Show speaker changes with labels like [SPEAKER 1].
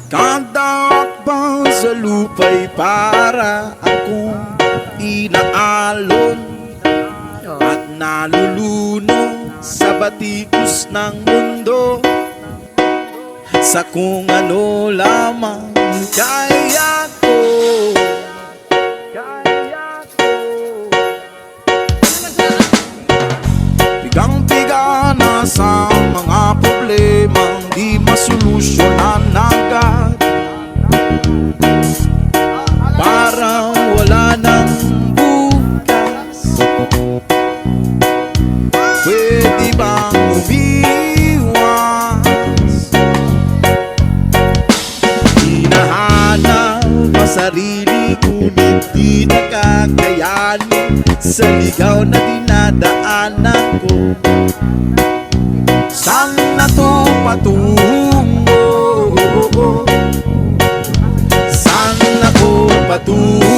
[SPEAKER 1] Kada akbang sa lupa'y para akong inaalon at nalulunod sa batikos ng mundo, sa kung ano lamang kaya ko. Bigang-biga na sa mga problemang di masolusyonan agad, parang wala nang bukas. Pwede bang umiwas? Hinahanap ang sarili, ngunit di nakakayanin sa ligaw na dinadaanan ko. Saan na to patungo? Saan ako patungo?